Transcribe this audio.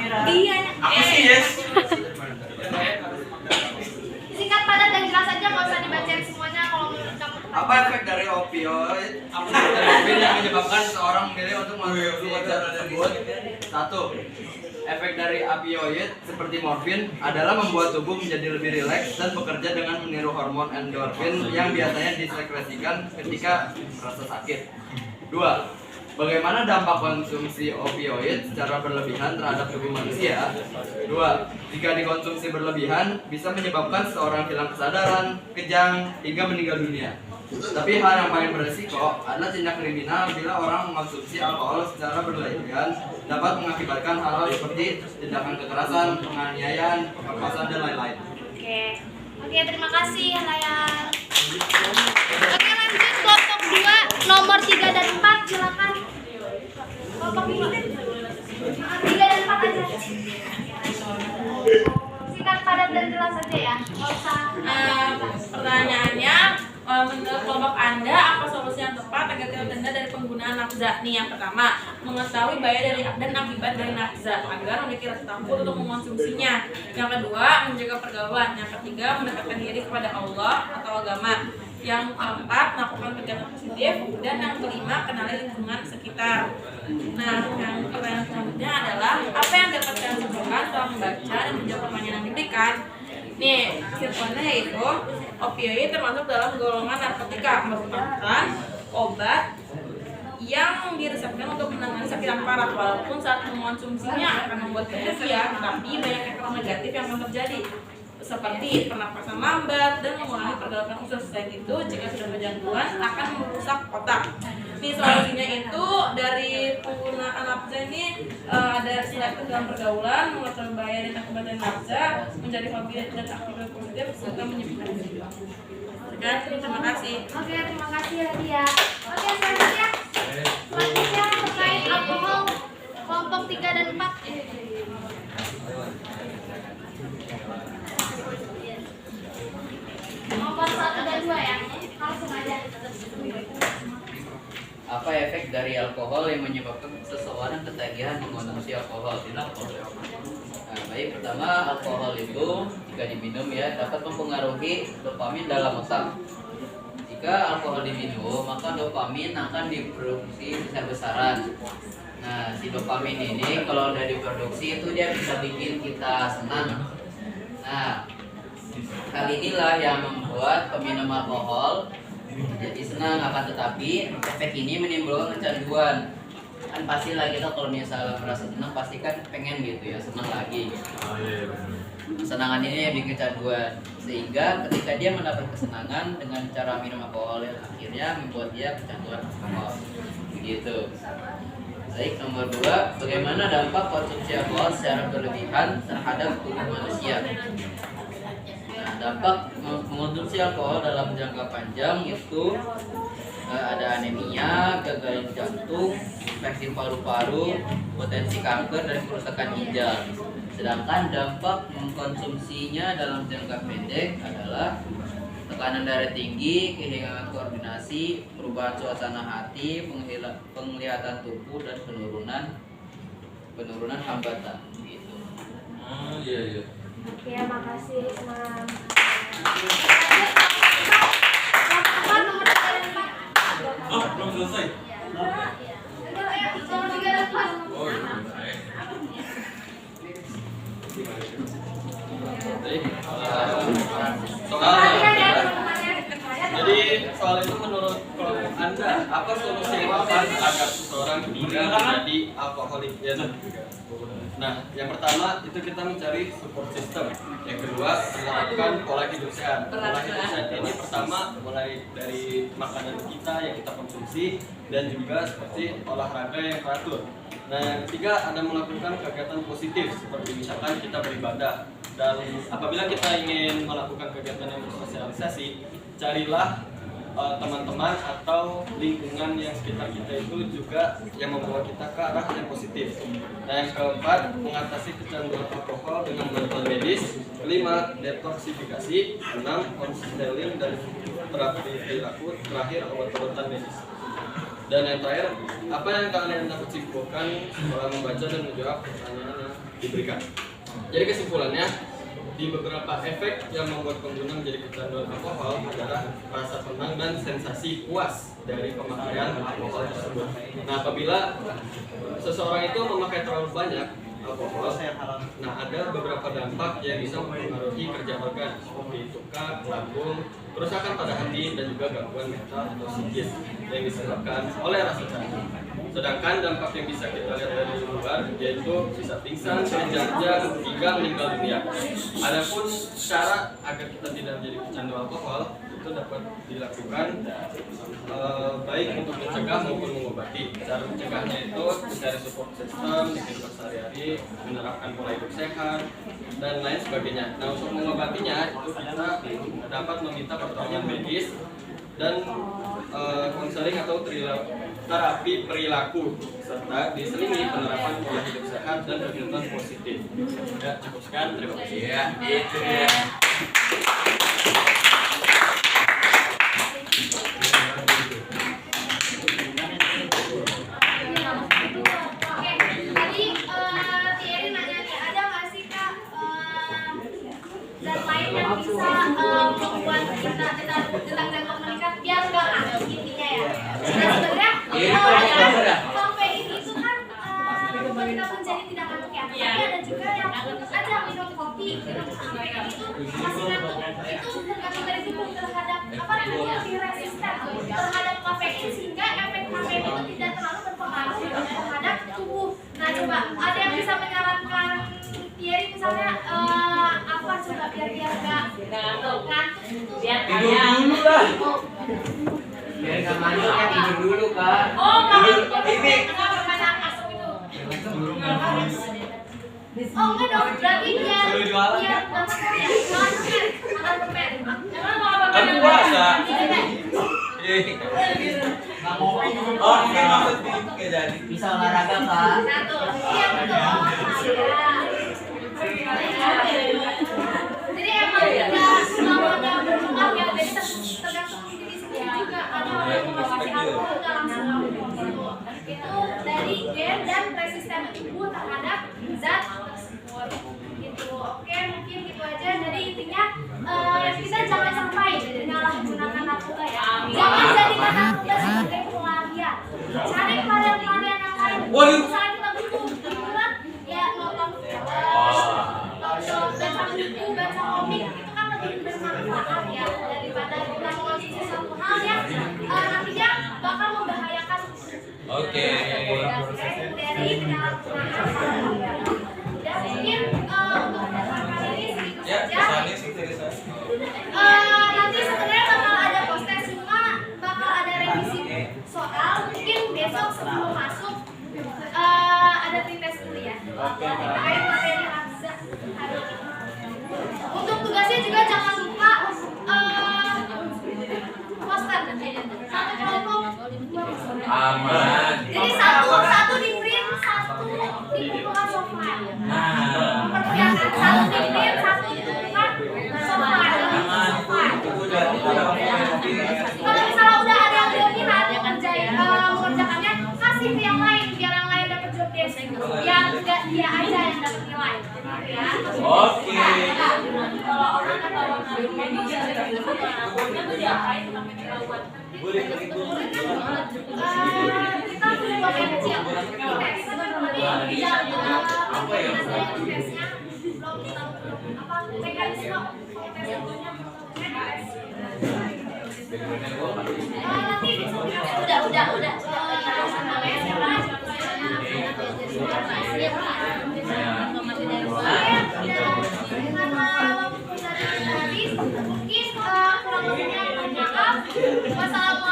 Iya. Aku sih yes. Singkat, padat, dan jelas aja, nggak usah dibacain semuanya kalau menurut kamu. Apa efek dari opioid? Apa efek dari opioid yang menyebabkan seorang memilih untuk mengonsumsi obat tersebut? 1. Efek dari opioid seperti morfin adalah membuat tubuh menjadi lebih rileks dan bekerja dengan meniru hormon endorfin yang biasanya disekresikan ketika merasa sakit. 2. Bagaimana dampak konsumsi opioid secara berlebihan terhadap tubuh manusia? 2. Jika dikonsumsi berlebihan, bisa menyebabkan seseorang hilang kesadaran, kejang, hingga meninggal dunia. Tapi hal yang paling beresiko adalah tindak kriminal bila orang mengonsumsi alkohol secara berlebihan dapat mengakibatkan hal-hal seperti tindakan kekerasan, penganiayaan, pemerkosaan, dan lain-lain. Oke, terima kasih Layar. Oke, lanjut kelompok 2, nomor 3 dan 4, silakan. Kelompok 3 dan 4 aja. Singkat, padat, dan jelas aja ya. Nggak usah. Pertanyaannya, menurut kelompok Anda, apa solusi yang tepat agar tidak terhindar dari penggunaan nafza? Nih, yang pertama, mengetahui bahaya dari dan akibat dari nafza agar memiliki rasa takut untuk mengonsumsinya. Yang kedua, menjaga pergaulan. Yang ketiga, mendekatkan diri kepada Allah atau agama. Yang keempat, melakukan kegiatan positif. Dan yang kelima, kenali lingkungan sekitar. Nah, yang pertanyaan selanjutnya adalah apa yang dapat kalian simpulkan setelah membaca dan menjawab pertanyaan yang diberikan? Nih, simpulnya yaitu opioid termasuk dalam golongan narkotika, merupakan obat yang diresepkan untuk menangani sakit yang parah. Walaupun saat mengonsumsinya akan membuat bahagia, tapi banyak efek negatif yang akan terjadi, seperti pernapasan lambat dan mengurangi pergerakan usus. Selain itu, jika sudah berjangkauan akan merusak otak. Nih, solusinya itu dari penggunaan nafza ini ada selektif dalam pergaulan, mengetahui bahaya dan akibat dari nafza, mencari hobi dan aktivitas positif, serta menyembuhkan diri. Sekian, terima kasih. Oke, terima kasih Nadia. Oke, selanjutnya terkait alkohol, kelompok 3 dan 4. Nomor 1 dan 2 ya. Langsung aja. Apa efek dari alkohol yang menyebabkan seseorang ketagihan mengonsumsi alkohol? Nah, baik, pertama, alkohol itu jika diminum ya dapat mempengaruhi dopamin dalam otak. Jika alkohol diminum, maka dopamin akan diproduksi besar-besaran. Nah, si dopamin ini kalau udah diproduksi itu dia bisa bikin kita senang. Nah, hal inilah yang membuat peminum alkohol jadi senang, akan tetapi efek ini menimbulkan kecanduan. Kan pastilah kita kalau misalnya merasa senang pasti kan pengen gitu ya, senang lagi. Kesenangan ini yang bikin kecanduan, sehingga ketika dia mendapat kesenangan dengan cara minum alkohol yang akhirnya membuat dia kecanduan alkohol. Begitu. Baik, nomor 2, bagaimana dampak konsumsi alkohol secara berlebihan terhadap tubuh manusia? Dampak mengonsumsi alkohol dalam jangka panjang itu ada anemia, gagal jantung, infeksi paru-paru, potensi kanker, dan kerusakan ginjal. Sedangkan dampak mengkonsumsinya dalam jangka pendek adalah tekanan darah tinggi, kehilangan koordinasi, perubahan suasana hati, penglihatan tubuh, dan penurunan hambatan. Gitu. Iya. Oke, makasih Isman. Belum selesai. Oh, jadi soal itu menurut kelompok Anda, apa solusi yang tepat agar seseorang tidak menjadi alkoholik? Nah, yang pertama itu kita mencari support system. Yang kedua, menerapkan pola hidup sehat. Pola hidup sehat ini pertama mulai dari makanan kita yang kita konsumsi dan juga seperti olahraga yang teratur. Nah, yang ketiga ada melakukan kegiatan positif seperti misalkan kita beribadah. Dan apabila kita ingin melakukan kegiatan yang bersosialisasi, carilah teman-teman atau lingkungan yang sekitar kita itu juga yang membawa kita ke arah yang positif. Nah, yang keempat, mengatasi kecanduan alkohol dengan bantuan medis. Kelima, detoksifikasi. 6, konseling dan terapi perilaku. Terakhir, obat-obatan medis. Dan yang terakhir, apa yang kalian dapat simpulkan setelah membaca dan menjawab pertanyaannya? diberikan. Jadi kesimpulannya, di beberapa efek yang membuat pengguna menjadi kecanduan alkohol adalah rasa tenang dan sensasi puas dari pemakaian alkohol tersebut. Nah, apabila seseorang itu memakai terlalu banyak alkohol, nah ada beberapa dampak yang bisa mempengaruhi kerja organ seperti tukak, lambung, kerusakan pada hati, dan juga gangguan mental atau psikis yang disebabkan oleh rasa candu. Sedangkan dampak yang bisa kita lihat dari luar yaitu bisa pingsan, kejang-kejang, hingga meninggal dunia. Adapun cara agar kita tidak menjadi pecandu alkohol itu dapat dilakukan baik untuk mencegah maupun mengobati. Cara mencegahnya itu mencari support system di kehidupan sehari-hari, menerapkan pola hidup sehat, dan lain sebagainya. Nah, untuk mengobatinya itu kita dapat meminta pertolongan medis dan konseling atau terapi perilaku, serta diselingi penerapan pola hidup sehat dan kehidupan positif. Ya, cukup sekian, terima kasih. Ya, itu ya. Tadi Thierry nanya nih, ada nggak sih Kak zat lain yang bisa membuat kita tentang jangkauan meningkat biar nggak ngantuk intinya ya. Nah sebenarnya kafein itu kan membuat kita menjadi tidak ngantuk ya. Tapi ada juga yang ada minum kopi minum kafein itu masih ngantuk. Itu tergantung dari tubuh terhadap apa namanya lebih resisten terhadap kafein sehingga efek kafein itu tidak terlalu berpengaruh terhadap tubuh. Nah coba ada yang bisa menyarankan Thierry misalnya apa coba biar nggak ngantuk biar Tidur dulu lah. Biar nggak ngantuk kan tidur dulu Kak. Oh, Ini. enggak permainan masuk itu. oh enggak dong berarti biar dapat ya makan permen Jangan mau apa Kan puasa. Oh, ini maksudnya kayak jadi. Bisa olahraga Kak. satu iya betul jadi emang tidak semuanya berpengaruh ya jadi tergantung diri sendiri juga ada orang yang mengkonsumsi alkohol nggak langsung ngantuk itu dari gen dan resisten tubuh terhadap zat tersebut gitu. Oke mungkin gitu aja jadi intinya kita jangan sampai menyalahgunakan narkoba ya jangan jadikan narkoba sebagai pelarian cari pelarian yang lain misalnya kita butuh hiburan ya nonton film baca buku baca komik itu kan lebih bermanfaat ya daripada kita mengonsumsi satu hal yang nantinya bakal membahayakan. Oke. Dari penyalahgunaan dan mungkin untuk pertemuan kali ini segitu saja. Nanti sebenarnya bakal ada poster semua, bakal ada revisi soal mungkin besok sebelum masuk ada pretest dulu ya. Terkait materi Hamza hari ini. Untuk tugasnya juga jangan lupa poster satu kelompok Aman. jadi satu di print satu dibukukan software percayakan satu di print satu dibukukan software kalau misalnya udah ada yang dominan yang mengerjakannya kasih ke yang lain biar yang lain dapat job desk biar nggak dia aja yang dapat nilai ya. Oke. Kalau orang kan bawa menu itu diapain sampai ketahuan. Kita punya pakai kecil kita di jalan apa ya tesnya belum kita apa mekanisme tesnya nanti udah mungkin kurang lebihnya maaf. Wassalamualaikum